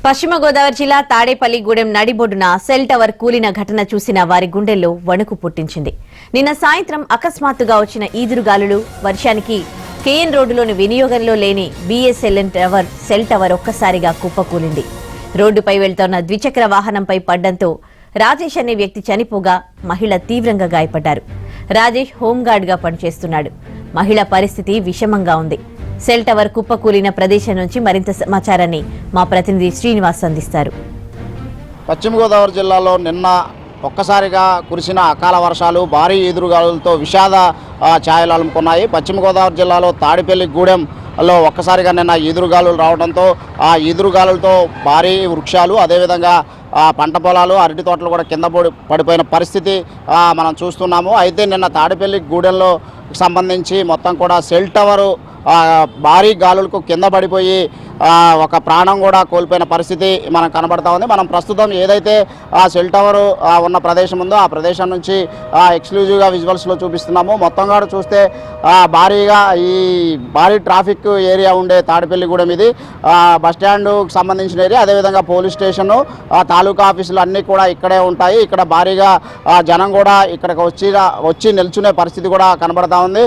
పశ్చిమ గోదావరి జిల్లా తాడేపల్లిగూడెం నడిబొడ్డున సెల్ టవర్ కూలిన ఘటన చూసిన వారి గుండెల్లో వణుకు పుట్టించింది. నిన్న సాయంత్రం అకస్మాత్తుగా వచ్చిన ఈదురుగాలులు, వర్షానికి కేఎన్ రోడ్డులోని వినియోగంలో లేని బీఎస్ఎల్ఎన్ సెల్ టవర్ ఒక్కసారిగా కుప్పకూలింది. రోడ్డుపై వెళ్తోన్న ద్విచక్ర వాహనంపై పడ్డంతో రాజేష్ అనే వ్యక్తి చనిపోగా మహిళ తీవ్రంగా గాయపడ్డారు. రాజేష్ హోంగార్డ్గా పనిచేస్తున్నాడు. మహిళ పరిస్థితి విషమంగా ఉంది. సెల్ టవర్ కుప్పకూలిన ప్రదేశం నుంచి మరింత సమాచారాన్ని మా ప్రతినిధి శ్రీనివాస్ అందిస్తారు. పశ్చిమ గోదావరి జిల్లాలో నిన్న ఒక్కసారిగా కురిసిన అకాల వర్షాలు, భారీ ఈదురుగాలులతో విషాద ఛాయలు అలుముకున్నాయి. పశ్చిమ గోదావరి జిల్లాలో తాడేపల్లిగూడెంలో ఒక్కసారిగా నిన్న ఈదురుగాలులు రావడంతో ఆ ఈదురుగాలులతో భారీ వృక్షాలు, అదేవిధంగా పంట పొలాలు, అరటి తోటలు కూడా కింద పడిపోయిన పరిస్థితి మనం చూస్తున్నాము. అయితే నిన్న తాడేపల్లిగూడెంలో సంబంధించి మొత్తం కూడా సెల్ టవరు భారీ గాలులకు కింద పడిపోయి ఒక ప్రాణం కూడా కోల్పోయిన పరిస్థితి మనకు కనబడతా ఉంది. మనం ప్రస్తుతం ఏదైతే ఆ సెల్ టవర్ ఉన్న ప్రదేశం ఉందో ఆ ప్రదేశం నుంచి ఎక్స్క్లూజివ్గా విజువల్స్లో చూపిస్తున్నాము. మొత్తం కూడా చూస్తే భారీగా ఈ భారీ ట్రాఫిక్ ఏరియా ఉండే తాడేపల్లిగూడెం ఇది. బస్టాండ్కి సంబంధించిన ఏరియా, అదేవిధంగా పోలీస్ స్టేషను, తాలూకా ఆఫీసులు అన్నీ కూడా ఇక్కడే ఉంటాయి. ఇక్కడ భారీగా జనం కూడా ఇక్కడికి వచ్చి నిల్చునే పరిస్థితి కూడా కనబడతా ఉంది.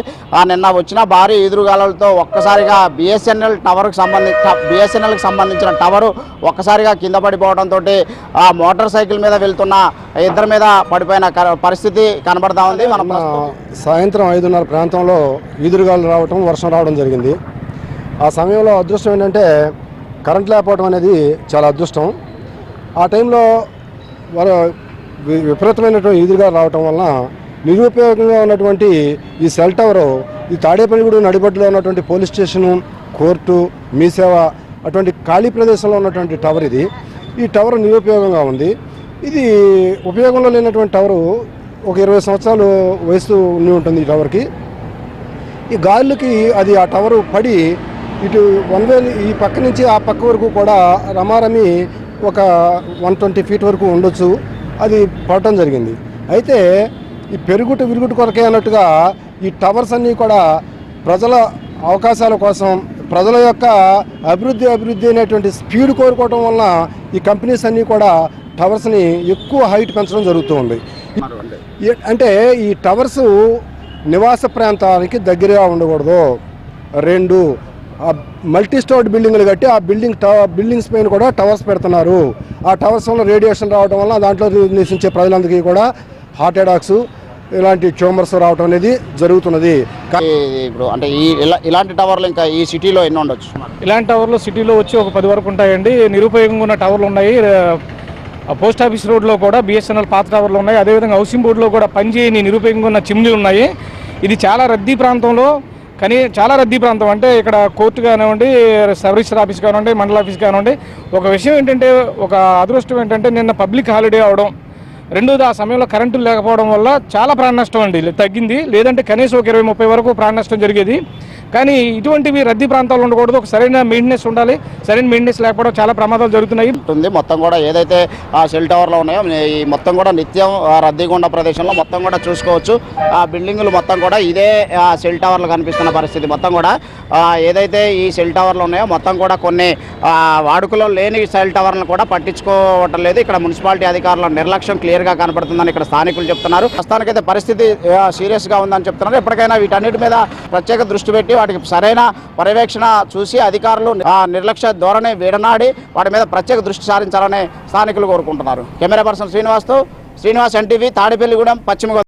నిన్న వచ్చిన భారీ ఎదురుగాలతో ఒక్కసారిగా బిఎస్ఎన్ఎల్కి సంబంధించిన టవరు ఒక్కసారిగా కింద పడిపోవడంతో ఆ మోటార్ సైకిల్ మీద వెళ్తున్న ఇద్దరి మీద పడిపోయిన పరిస్థితి కనబడతా ఉంది. మనం సాయంత్రం 5:30 ప్రాంతంలో ఈదురుగాలు రావటం, వర్షం రావడం జరిగింది. ఆ సమయంలో అదృష్టం ఏంటంటే కరెంట్ లేకపోవడం అనేది చాలా అదృష్టం. ఆ టైంలో విపరీతమైనటువంటి ఈదురుగాలు రావటం వలన నిరుపయోగంగా ఉన్నటువంటి ఈ సెల్ టవరు, ఈ తాడేపల్లిగూడెం నడిబొడ్డులో ఉన్నటువంటి పోలీస్ స్టేషను, కోర్టు, మీ సేవ అటువంటి ఖాళీ ప్రదేశంలో ఉన్నటువంటి టవర్ ఇది. ఈ టవర్ నిరుపయోగంగా ఉంది. ఇది ఉపయోగంలో లేనటువంటి టవరు ఒక 20 సంవత్సరాలు వయసు ఉండి ఉంటుంది ఈ టవర్కి. ఈ గాలులకి అది ఆ టవరు పడి ఇటు ఈ పక్క నుంచి ఆ పక్క వరకు కూడా రమారమి ఒక 120 ఫీట్ వరకు ఉండొచ్చు, అది పడటం జరిగింది. అయితే ఈ విరుగుట కొరకే అన్నట్టుగా ఈ టవర్స్ అన్నీ కూడా ప్రజల అవకాశాల కోసం, ప్రజల యొక్క అభివృద్ధి అనేటువంటి స్పీడ్ కోరుకోవడం వలన ఈ కంపెనీస్ అన్నీ కూడా టవర్స్ని ఎక్కువ హైట్ పెంచడం జరుగుతూ ఉంది. అంటే ఈ టవర్స్ నివాస ప్రాంతానికి దగ్గరగా ఉండకూడదు. 2 మల్టీ స్టోర్డ్ బిల్డింగ్లు కట్టి ఆ బిల్డింగ్స్ పైన కూడా టవర్స్ పెడుతున్నారు. ఆ టవర్స్ వల్ల రేడియేషన్ రావడం వల్ల దాంట్లో నివసించే ప్రజలందరికీ కూడా హార్ట్ అటాక్స్, ఇలాంటి ట్యూమర్స్ రావడం అనేది జరుగుతున్నది. ఇప్పుడు అంటే ఇలాంటి టవర్లు ఇంకా ఈ సిటీలో ఎన్ని ఉండొచ్చు? ఇలాంటి టవర్లు సిటీలో వచ్చి ఒక 10 వరకు ఉంటాయండి. నిరుపయోగంగా ఉన్న టవర్లు ఉన్నాయి. పోస్ట్ ఆఫీస్ రోడ్లో కూడా బిఎస్ఎన్ఎల్ పాత టవర్లు ఉన్నాయి. అదేవిధంగా హౌసింగ్ బోర్డులో కూడా పనిచేయని నిరుపయోగంగా ఉన్న చిమ్నీలు ఉన్నాయి. ఇది చాలా రద్దీ ప్రాంతంలో, కానీ చాలా రద్దీ ప్రాంతం. అంటే ఇక్కడ కోర్టు కానివ్వండి, సబ్ రిజిస్టర్ ఆఫీస్ కానివ్వండి, మండల ఆఫీస్ కానివ్వండి. ఒక విషయం ఏంటంటే, ఒక అదృష్టం ఏంటంటే నిన్న పబ్లిక్ హాలిడే అవడం, రెండోది ఆ సమయంలో కరెంటు లేకపోవడం వల్ల చాలా ప్రాణ నష్టం అండి తగ్గింది. లేదంటే కనీసం ఒక 20-30 వరకు ప్రాణ నష్టం జరిగేది. కానీ ఇటువంటివి రద్దీ ప్రాంతాలు ఉండకూడదు. ఒక సరైన మెయింటెనెన్స్ ఉండాలి. సరైన మెయింటెనెన్స్ లేకపోవడం చాలా ప్రమాదాలు జరుగుతున్నాయి. మొత్తం కూడా ఏదైతే ఆ సెల్ టవర్లో ఉన్నాయో ఈ మొత్తం కూడా నిత్యం రద్దీగా ఉన్న ప్రదేశంలో మొత్తం కూడా చూసుకోవచ్చు. ఆ బిల్డింగులు మొత్తం కూడా ఇదే సెల్ టవర్లు కనిపిస్తున్న పరిస్థితి. మొత్తం కూడా ఏదైతే ఈ సెల్ టవర్లు ఉన్నాయో మొత్తం కూడా కొన్ని వాడుకలో లేని సెల్ టవర్లను కూడా పట్టించుకోవటం లేదు. ఇక్కడ మున్సిపాలిటీ అధికారుల నిర్లక్ష్యం క్లియర్గా కనపడుతుందని ఇక్కడ స్థానికులు చెప్తున్నారు. ప్రస్తుతానికైతే పరిస్థితి సీరియస్గా ఉందని చెప్తున్నారు. ఎప్పటికైనా వీటన్నిటి మీద ప్రత్యేక దృష్టి పెట్టి వాటికి సరైన పర్యవేక్షణ చూసి అధికారులు నిర్లక్ష్య ధోరణి విడనాడి వాటి మీద ప్రత్యేక దృష్టి సారించాలని స్థానికులు కోరుకుంటున్నారు. Camera person Srinivas, NTV Tadepalligudem, పశ్చిమ గోదావరి.